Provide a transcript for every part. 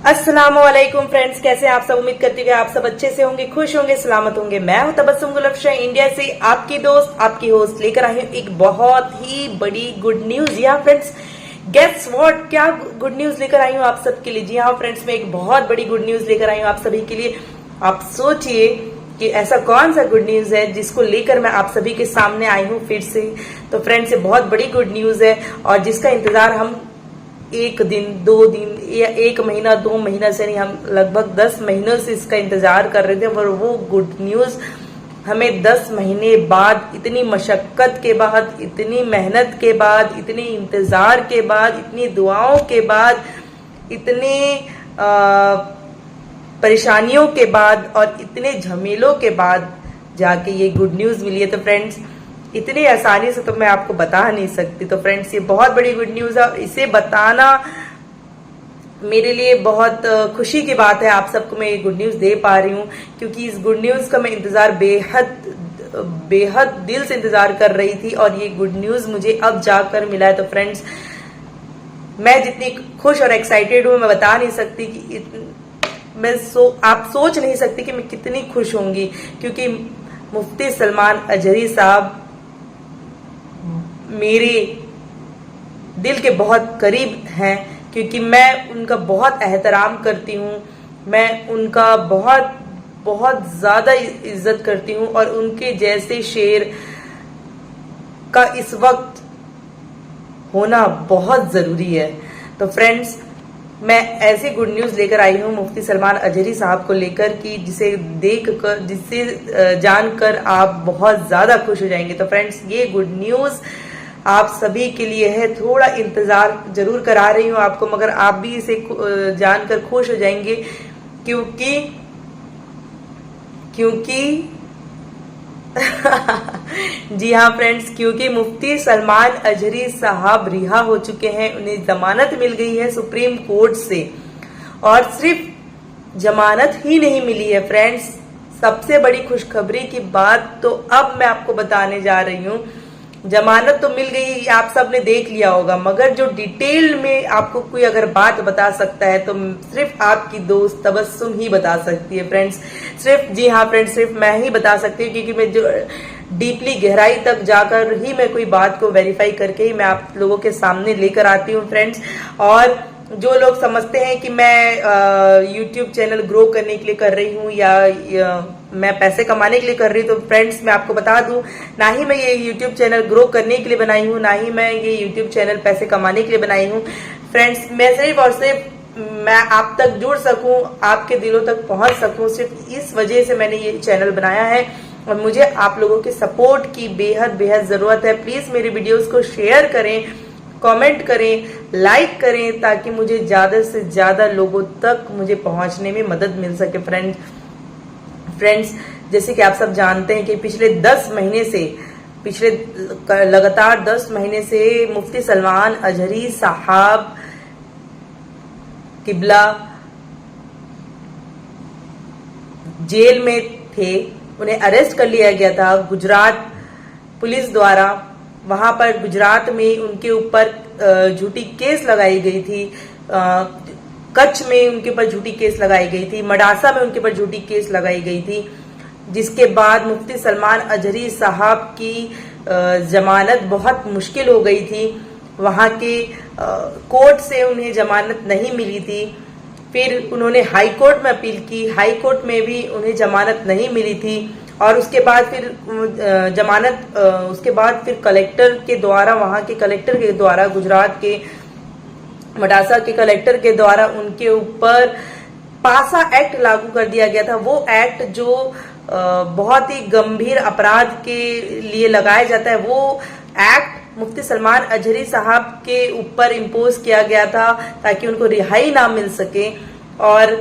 अस्सलामुअलैकुम फ्रेंड्स, कैसे हैं आप सब। उम्मीद करती हूँ आप सब अच्छे से होंगे, खुश होंगे, सलामत होंगे। मैं हूं तबस्सुम गुल अफशा, इंडिया से आपकी दोस्त, आपकी होस्ट लेकर आई हूँ एक बहुत ही बड़ी गुड न्यूज। जी हाँ फ्रेंड्स, गेस व्हाट, क्या गुड न्यूज लेकर आई हूँ आप सबके लिए। जी हाँ फ्रेंड्स, मैं एक बहुत बड़ी गुड न्यूज लेकर आई हूँ आप सभी के लिए। आप सोचिए कि ऐसा कौन सा गुड न्यूज है जिसको लेकर मैं आप सभी के सामने आई हूँ फिर से। तो फ्रेंड्स, ये बहुत बड़ी गुड न्यूज है और जिसका इंतजार हम एक दिन, दो दिन या एक महीना, 2 महीना से नहीं, हम लगभग 10 महीनों से इसका इंतजार कर रहे थे। और वो गुड न्यूज हमें 10 महीने बाद, इतनी मशक्कत के बाद, इतनी मेहनत के बाद, इतने इंतजार के बाद, इतनी दुआओं के बाद, इतने परेशानियों के बाद और इतने झमेलों के बाद जाके ये गुड न्यूज मिली है। तो फ्रेंड्स, इतनी आसानी से तो मैं आपको बता नहीं सकती। तो फ्रेंड्स, ये बहुत बड़ी गुड न्यूज है और इसे बताना मेरे लिए बहुत खुशी की बात है। आप सबको मैं ये गुड न्यूज दे पा रही हूँ क्योंकि इस गुड न्यूज का मैं इंतजार बेहद दिल से इंतजार कर रही थी और ये गुड न्यूज मुझे अब जाकर मिला है। तो फ्रेंड्स, मैं जितनी खुश और एक्साइटेड हूँ मैं बता नहीं सकती कि आप सोच नहीं सकती कि मैं कितनी खुश होंगी, क्योंकि मुफ्ती सलमान अजहरी साहब मेरे दिल के बहुत करीब हैं, क्योंकि मैं उनका बहुत एहतराम करती हूँ, मैं उनका बहुत ज्यादा इज्जत करती हूँ और उनके जैसे शेर का इस वक्त होना बहुत जरूरी है। तो फ्रेंड्स, मैं ऐसी गुड न्यूज लेकर आई हूँ मुफ्ती सलमान अजहरी साहब को लेकर कि जिसे जानकर आप बहुत ज्यादा खुश हो जाएंगे। तो फ्रेंड्स, ये गुड न्यूज आप सभी के लिए है। थोड़ा इंतजार जरूर करा रही हूँ आपको, मगर आप भी इसे जानकर खुश हो जाएंगे क्योंकि जी हाँ फ्रेंड्स, क्योंकि मुफ्ती सलमान अजहरी साहब रिहा हो चुके हैं। उन्हें जमानत मिल गई है सुप्रीम कोर्ट से और सिर्फ जमानत ही नहीं मिली है फ्रेंड्स, सबसे बड़ी खुशखबरी की बात तो अब मैं आपको बताने जा रही हूँ। जमानत तो मिल गई, आप सब ने देख लिया होगा, मगर जो डिटेल में आपको कोई अगर बात बता सकता है तो सिर्फ आपकी दोस्त तबस्सुम ही बता सकती है फ्रेंड्स। जी हाँ फ्रेंड्स, सिर्फ मैं ही बता सकती हूँ, क्योंकि मैं जो डीपली गहराई तक जाकर ही मैं कोई बात को वेरीफाई करके ही मैं आप लोगों के सामने लेकर आती हूँ फ्रेंड्स। और जो लोग समझते हैं कि मैं यूट्यूब चैनल ग्रो करने के लिए कर रही हूँ या मैं पैसे कमाने के लिए कर रही हूँ, तो फ्रेंड्स मैं आपको बता दूं, ना ही मैं ये यूट्यूब चैनल ग्रो करने के लिए बनाई हूँ, ना ही मैं ये यूट्यूब चैनल पैसे कमाने के लिए बनाई हूँ फ्रेंड्स। मैं सिर्फ और सिर्फ मैं आप तक जुड़ सकूं, आपके दिलों तक पहुंच सकूं, सिर्फ इस वजह से मैंने ये चैनल बनाया है और मुझे आप लोगों के सपोर्ट की बेहद जरूरत है। प्लीज मेरी वीडियोस को शेयर करें, कमेंट करें, लाइक करें, ताकि मुझे ज्यादा से ज्यादा लोगों तक मुझे पहुंचने में मदद मिल सके फ्रेंड्स। जैसे कि आप सब जानते हैं कि पिछले लगातार 10 महीने से मुफ्ती सलमान अजहरी साहब किबला जेल में थे। उन्हें अरेस्ट कर लिया गया था गुजरात पुलिस द्वारा। वहां पर गुजरात में उनके ऊपर झूठी केस लगाई गई थी, कच्छ में उनके ऊपर झूठी केस लगाई गई थी, मडासा में उनके ऊपर झूठी केस लगाई गई थी, जिसके बाद मुफ्ती सलमान अजहरी साहब की जमानत बहुत मुश्किल हो गई थी। वहां के कोर्ट से उन्हें जमानत नहीं मिली थी। फिर उन्होंने हाई कोर्ट में अपील की, हाई कोर्ट में भी उन्हें जमानत नहीं मिली थी और उसके बाद फिर कलेक्टर के द्वारा, वहां के कलेक्टर के द्वारा, गुजरात के मडासा के कलेक्टर के द्वारा उनके ऊपर पासा एक्ट लागू कर दिया गया था। वो एक्ट जो बहुत ही गंभीर अपराध के लिए लगाया जाता है, वो एक्ट मुफ्ती सलमान अजहरी साहब के ऊपर इम्पोज किया गया था ताकि उनको रिहाई ना मिल सके। और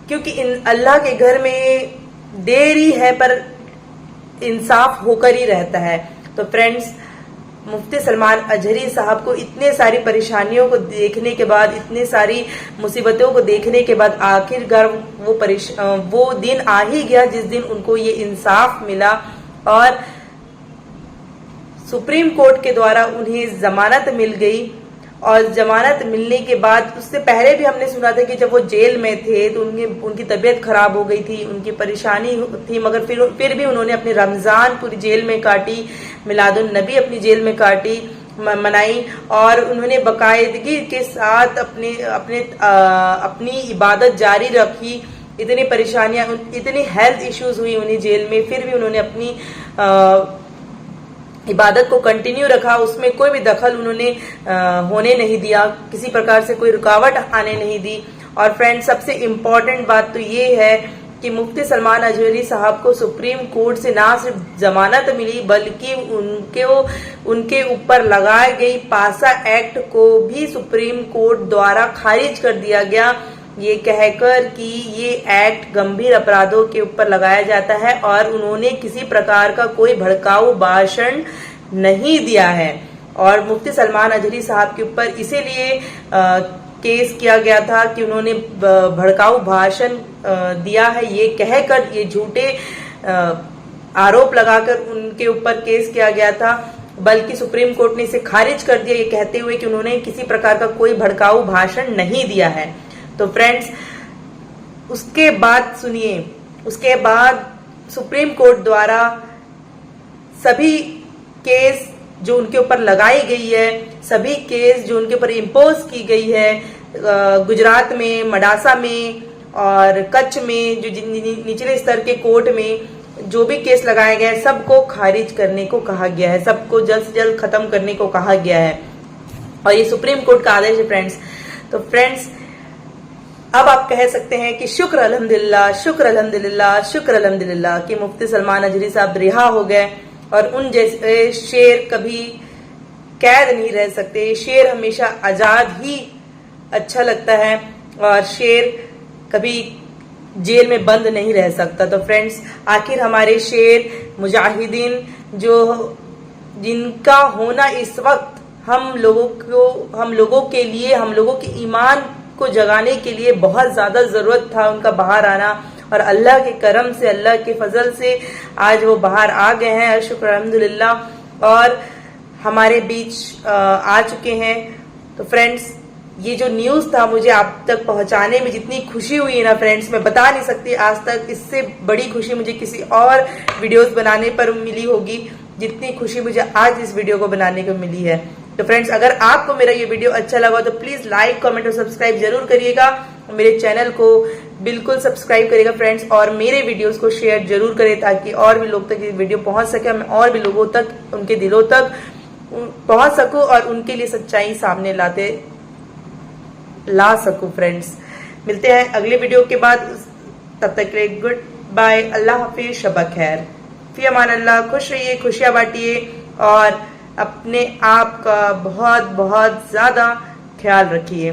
क्योंकि अल्लाह के घर में देरी है पर इंसाफ होकर ही रहता है। तो फ्रेंड्स, मुफ्ती सलमान अजहरी साहब को इतने सारी परेशानियों को देखने के बाद, इतने सारी मुसीबतों को देखने के बाद आखिरकार वो दिन आ ही गया जिस दिन उनको ये इंसाफ मिला और सुप्रीम कोर्ट के द्वारा उन्हें जमानत मिल गई और जमानत मिलने के बाद, उससे पहले भी हमने सुना था कि जब वो जेल में थे तो उनकी तबीयत खराब हो गई थी, उनकी परेशानी थी, मगर फिर भी उन्होंने अपनी रमजान पूरी जेल में काटी, मिलादुन नबी अपनी जेल में काटी, मनाई, और उन्होंने बाकायदगी के साथ अपनी इबादत जारी रखी। इतनी परेशानियां, इतनी हेल्थ इश्यूज हुई उन्हें जेल में, फिर भी उन्होंने अपनी इबादत को कंटिन्यू रखा। उसमें कोई भी दखल उन्होंने होने नहीं दिया, किसी प्रकार से कोई रुकावट आने नहीं दी। और फ्रेंड्स, सबसे इम्पोर्टेंट बात तो ये है कि मुफ्ती सलमान अजहरी साहब को सुप्रीम कोर्ट से ना सिर्फ जमानत मिली, बल्कि उनके ऊपर लगाई गई पासा एक्ट को भी सुप्रीम कोर्ट द्वारा खारिज कर दिया गया, ये कहकर कि ये एक्ट गंभीर अपराधों के ऊपर लगाया जाता है और उन्होंने किसी प्रकार का कोई भड़काऊ भाषण नहीं दिया है। और मुफ्ती सलमान अजहरी साहब के ऊपर इसीलिए केस किया गया था कि उन्होंने भड़काऊ भाषण दिया है, ये कहकर, ये झूठे आरोप लगाकर उनके ऊपर केस किया गया था, बल्कि सुप्रीम कोर्ट ने इसे खारिज कर दिया, ये कहते हुए कि उन्होंने किसी प्रकार का कोई भड़काऊ भाषण नहीं दिया है। तो फ्रेंड्स, उसके बाद सुनिए, उसके बाद सुप्रीम कोर्ट द्वारा सभी केस जो उनके ऊपर लगाई गई है, सभी केस जो उनके ऊपर इम्पोज की गई है, गुजरात में, मडासा में और कच्छ में, जो निचले स्तर के कोर्ट में जो भी केस लगाए गए हैं, सबको खारिज करने को कहा गया है, सबको जल्द से जल्द खत्म करने को कहा गया है। और ये सुप्रीम कोर्ट का आदेश है फ्रेंड्स। तो फ्रेंड्स, अब आप कह सकते हैं कि शुक्र अल्हम्दुलिल्लाह, शुक्र अल्हम्दुलिल्लाह, शुक्र अल्हम्दुलिल्लाह कि मुफ्ती सलमान अजहरी साहब रिहा हो गए। और उन जैसे शेर कभी कैद नहीं रह सकते, शेर हमेशा आजाद ही अच्छा लगता है, और शेर कभी जेल में बंद नहीं रह सकता। तो फ्रेंड्स, आखिर हमारे शेर मुजाहिदीन जिनका होना इस वक्त हम लोगों के लिए, हम लोगों के ईमान को जगाने के लिए बहुत ज्यादा जरूरत था उनका बाहर आना, और अल्लाह के करम से, अल्लाह के फजल से आज वो बाहर आ गए हैं, शुक्र अल्हम्दुलिल्लाह, और हमारे बीच आ चुके हैं। तो फ्रेंड्स, ये जो न्यूज था, मुझे आप तक पहुंचाने में जितनी खुशी हुई है ना फ्रेंड्स, मैं बता नहीं सकती आज तक इससे बड़ी खुशी मुझे किसी और वीडियोस बनाने पर मिली होगी, जितनी खुशी मुझे आज इस वीडियो को बनाने को मिली है। तो फ्रेंड्स, अगर आपको मेरा ये वीडियो अच्छा लगा तो प्लीज लाइक, कमेंट और सब्सक्राइब जरूर करिएगा। मेरे चैनल को बिल्कुल सब्सक्राइब करिएगा फ्रेंड्स, और मेरे वीडियोस को शेयर जरूर करें ताकि और भी लोग तक ये वीडियो पहुंच सके, मैं और भी लोगों तक, उनके दिलों तक पहुंच सकूं और उनके लिए सच्चाई सामने ला सकूं। फ्रेंड्स, मिलते हैं अगले वीडियो के बाद, तब तक के लिए गुड बाय, अल्लाह हाफिज, शबा खैर, फी अमान अल्लाह। खुश रहिए, खुशियां बांटिए और अपने आप का बहुत बहुत ज्यादा ख्याल रखिए।